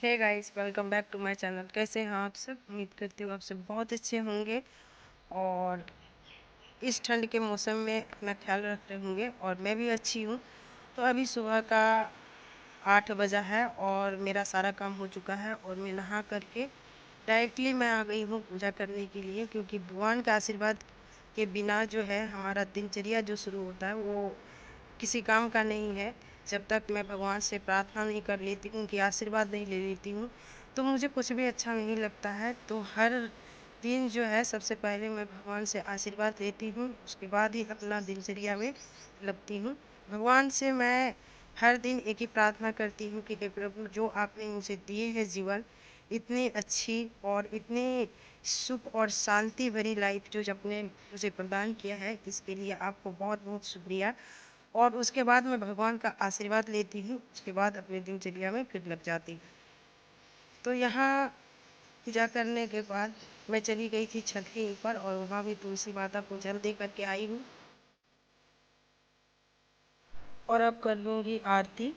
Hey guys, welcome back to my channel. कैसे हैं आप सब? उम्मीद करती हूँ आप सब बहुत अच्छे होंगे और इस ठंड के मौसम में अपना ख्याल रख रहे होंगे। और मैं भी अच्छी हूँ। तो अभी सुबह का 8 बजा है और मेरा सारा काम हो चुका है और मैं नहा करके डायरेक्टली मैं आ गई हूँ पूजा करने के लिए, क्योंकि भगवान का आशीर्वाद के बिना जो है हमारा दिनचर्या जो शुरू होता है वो किसी काम का नहीं है। जब तक मैं भगवान से प्रार्थना नहीं कर लेती हूँ, उनकी आशीर्वाद नहीं ले लेती हूँ, तो मुझे कुछ भी अच्छा नहीं लगता है। तो हर दिन जो है सबसे पहले मैं भगवान से आशीर्वाद लेती हूँ, उसके बाद ही अपना दिनचर्या में लगती हूँ। भगवान से मैं हर दिन एक ही प्रार्थना करती हूँ कि हे प्रभु, जो आपने मुझे दिए है जीवन, इतनी अच्छी और इतनी सुख और शांति भरी लाइफ जो आपने मुझे प्रदान किया है, इसके लिए आपको बहुत बहुत शुक्रिया। और उसके बाद मैं भगवान का आशीर्वाद लेती हूँ, उसके बाद अपने दिनचर्या में फिर लग जाती हूँ। तो यहाँ पूजा करने के बाद मैं चली गई थी छत के ऊपर और वहाँ भी तुलसी माता को जल दे करके आई हूँ और अब कर लूँगी आरती।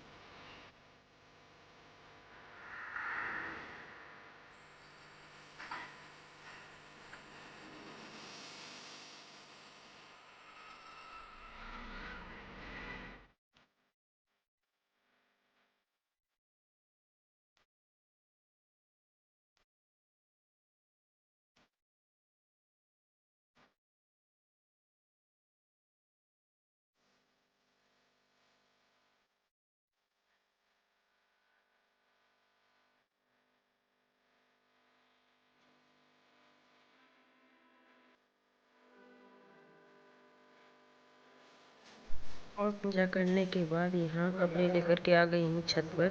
और पूजा करने के बाद यहाँ कपड़े लेकर के आ गई हूँ छत पर,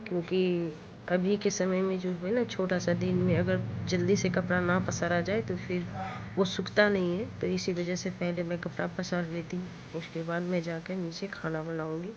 क्योंकि अभी के समय में जो है ना, छोटा सा दिन में अगर जल्दी से कपड़ा ना पसारा जाए तो फिर वो सूखता नहीं है। तो इसी वजह से पहले मैं कपड़ा पसार लेती हूँ, उसके बाद मैं जाकर नीचे खाना बनाऊँगी।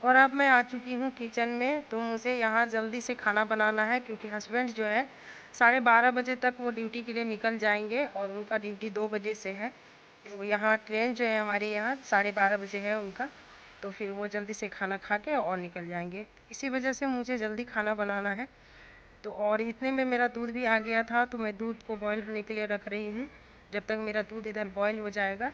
और अब मैं आ चुकी हूँ किचन में। तो मुझे यहाँ जल्दी से खाना बनाना है, क्योंकि हस्बैंड जो है 12:30 बजे तक वो ड्यूटी के लिए निकल जाएंगे और उनका ड्यूटी 2 बजे से है। तो यहाँ ट्रेन जो है हमारे यहाँ 12:30 बजे है उनका। तो फिर वो जल्दी से खाना खा के और निकल जाएंगे, इसी वजह से मुझे जल्दी खाना बनाना है। तो और इतने में मेरा दूध भी आ गया था, तो मैं दूध को बॉईल होने के लिए रख रही हूँ। जब तक मेरा दूध इधर बॉईल हो जाएगा।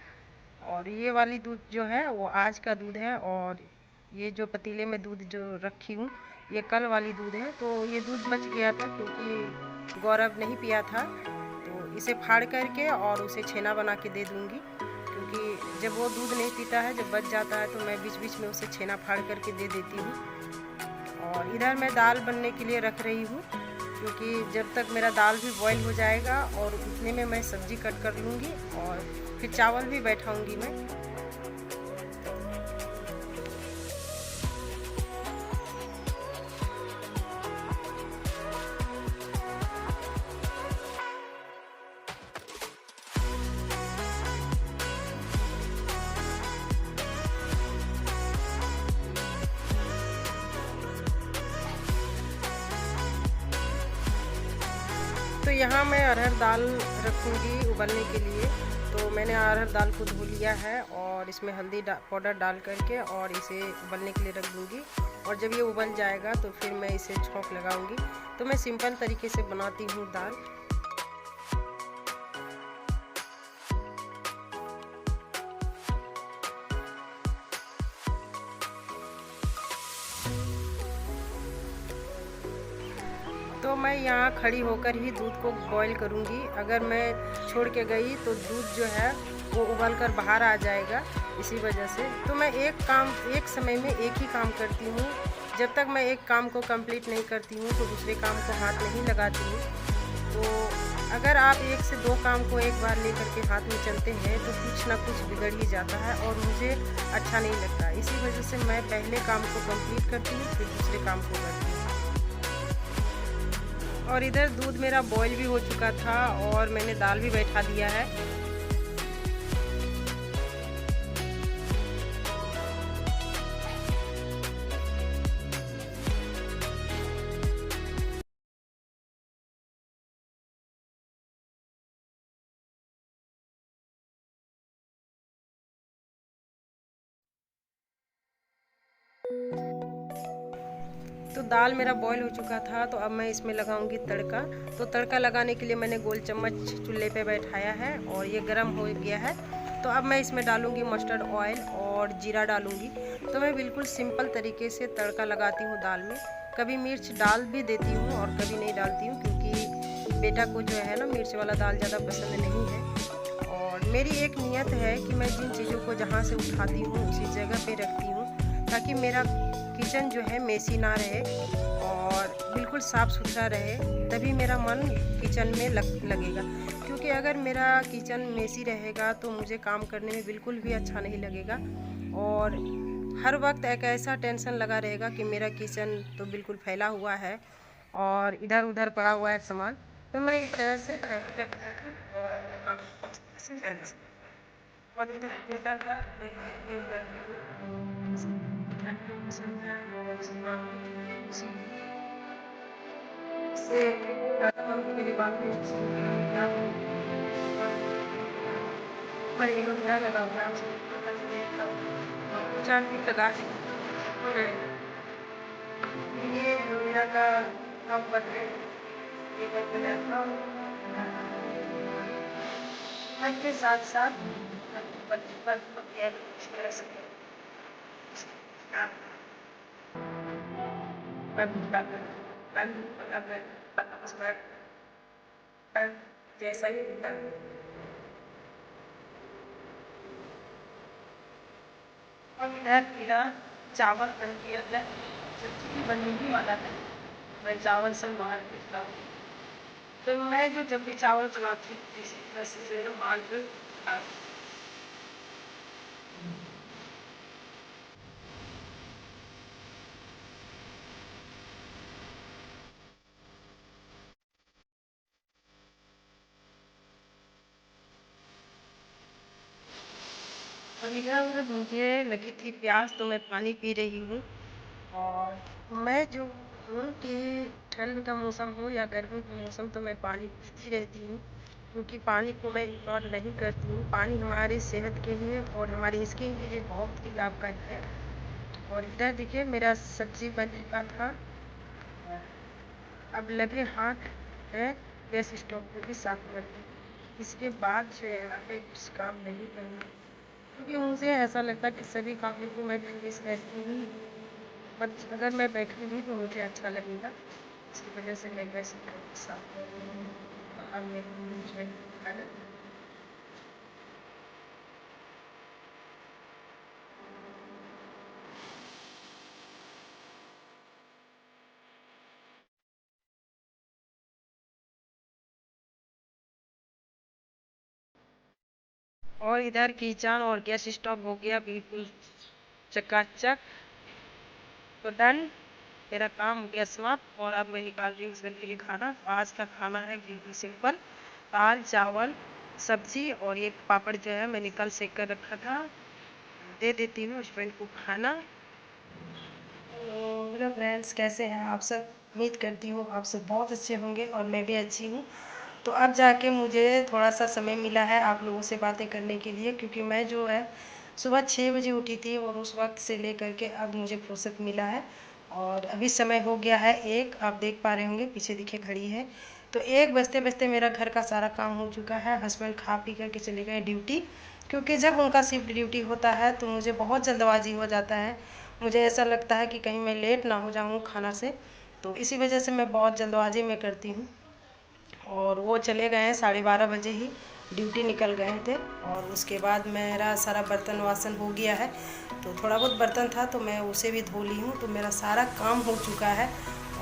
और ये वाली दूध जो है वो आज का दूध है, और ये जो पतीले में दूध जो रखी हूँ ये कल वाली दूध है। तो ये दूध बच गया था क्योंकि गौरव नहीं पिया था। तो इसे फाड़ करके और उसे छेना बना के दे दूँगी, क्योंकि जब वो दूध नहीं पीता है, जब बच जाता है, तो मैं बीच बीच में उसे छेना फाड़ करके दे देती हूँ। और इधर मैं दाल बनने के लिए रख रही हूँ, क्योंकि जब तक मेरा दाल भी बॉईल हो जाएगा और उतने में मैं सब्ज़ी कट कर लूँगी और फिर चावल भी बैठाऊँगी मैं। तो यहाँ मैं अरहर दाल रखूँगी उबलने के लिए। तो मैंने अरहर दाल को धो लिया है और इसमें हल्दी पाउडर डाल करके और इसे उबलने के लिए रख दूँगी। और जब ये उबल जाएगा तो फिर मैं इसे छौंक लगाऊँगी। तो मैं सिंपल तरीके से बनाती हूँ दाल। तो मैं यहाँ खड़ी होकर ही दूध को बॉईल करूँगी। अगर मैं छोड़ के गई तो दूध जो है वो उबल कर बाहर आ जाएगा, इसी वजह से। तो मैं एक समय में एक ही काम करती हूँ। जब तक मैं एक काम को कंप्लीट नहीं करती हूँ तो दूसरे काम को हाथ नहीं लगाती हूँ। तो अगर आप एक से दो काम को एक बार लेकर के हाथ में चलते हैं तो कुछ ना कुछ बिगड़ ही जाता है और मुझे अच्छा नहीं लगता। इसी वजह से मैं पहले काम को कंप्लीट करती हूँ, फिर दूसरे काम को करती हूँ। और इधर दूध मेरा बॉईल भी हो चुका था और मैंने दाल भी बैठा दिया है। तो दाल मेरा बॉईल हो चुका था, तो अब मैं इसमें लगाऊंगी तड़का। तो तड़का लगाने के लिए मैंने गोल चम्मच चूल्हे पे बैठाया है और ये गर्म हो गया है। तो अब मैं इसमें डालूंगी मस्टर्ड ऑयल और जीरा डालूंगी। तो मैं बिल्कुल सिंपल तरीके से तड़का लगाती हूँ दाल में। कभी मिर्च डाल भी देती हूँ और कभी नहीं डालती हूँ, क्योंकि बेटा को जो है ना मिर्च वाला दाल ज़्यादा पसंद नहीं है। और मेरी एक नियत है कि मैं जिन चीज़ों को जहाँ से उठाती हूँ उसी जगह पे रखती हूँ, ताकि मेरा किचन जो है मेसी ना रहे और बिल्कुल साफ़ सुथरा रहे, तभी मेरा मन किचन में लगेगा। क्योंकि अगर मेरा किचन मेसी रहेगा तो मुझे काम करने में बिल्कुल भी अच्छा नहीं लगेगा और हर वक्त एक ऐसा टेंशन लगा रहेगा कि मेरा किचन तो बिल्कुल फैला हुआ है और इधर उधर पड़ा हुआ है सामान। तो मैं इस तरह से से मेरी बात मैं ये क्या लगाऊंगा चांद भी लगा ये दुनिया का हम बदले ये बदले के साथ साथ जैसा ही मेरा चावल बन गया है, सब्जी बनने वाला है। मैं चावल सब बाहर भेजता हूँ। तो मैं जो जब भी चावल बनाती हूँ इसी तरह से बाहर इधर मुझे लगी थी प्यास, तो मैं पानी पी रही हूँ। और मैं जो हूँ कि ठंड का मौसम हो या गर्मी का मौसम, तो मैं पानी पीती रहती हूँ, क्योंकि पानी को मैं इग्नोर नहीं करती हूँ। पानी हमारी सेहत के लिए और हमारी स्किन के लिए बहुत ही लाभकारी है। और इधर देखिए मेरा सब्जी बन चुका था। अब लगे हाथ है गैस स्टोव को भी साफ करके, इसके बाद जो है यहाँ पे कुछ काम नहीं करूँगी, क्योंकि मुझे ऐसा लगता है कि सभी कामों को मैं फिनिश रहती हूँ। बट अगर मैं बैठूँगी तो मुझे अच्छा लगेगा, इसकी वजह से मैं गैस स्टोव को साफ कर रही हूँ। अब मैं जो है खाना और इधर किचन और गैस स्टोव हो गया बिल्कुल चकाचक। तो डन, मेरा काम हो गया समाप्त और अब मैं निकाल रही हूँ घर के लिए खाना। आज का खाना है बिल्कुल सिंपल, दाल चावल सब्जी और एक पापड़ जो है मैंने कल सेक कर रखा था। दे देती हूँ हस्बैंड को खाना। हेलो फ्रेंड्स, कैसे हैं आप सब? उम्मीद करती हूँ आप सब बहुत अच्छे होंगे और मैं भी अच्छी हूँ। तो अब जाके मुझे थोड़ा सा समय मिला है आप लोगों से बातें करने के लिए, क्योंकि मैं जो है सुबह 6 बजे उठी थी और उस वक्त से लेकर के अब मुझे फुर्सत मिला है। और अभी समय हो गया है 1, आप देख पा रहे होंगे पीछे दिखे घड़ी है। तो 1 बजते बजते मेरा घर का सारा काम हो चुका है। हस्बैंड खा पी करके चले गए ड्यूटी, क्योंकि जब उनका शिफ्ट ड्यूटी होता है तो मुझे बहुत जल्दबाजी हो जाता है। मुझे ऐसा लगता है कि कहीं मैं लेट ना हो जाऊँ खाना से, तो इसी वजह से मैं बहुत जल्दबाजी में करती हूँ। और वो चले गए हैं 12:30 बजे ही ड्यूटी निकल गए थे। और उसके बाद मेरा सारा बर्तन वासन हो गया है, तो थोड़ा बहुत बर्तन था तो मैं उसे भी धो ली हूँ। तो मेरा सारा काम हो चुका है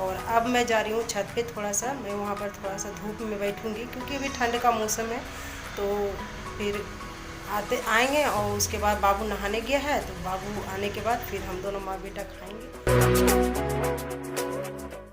और अब मैं जा रही हूँ छत पे, थोड़ा सा मैं वहाँ पर थोड़ा सा धूप में बैठूँगी क्योंकि अभी ठंड का मौसम है। तो फिर आएंगे और उसके बाद बाबू नहाने गया है, तो बाबू आने के बाद फिर हम दोनों माँ बेटा खाएंगे।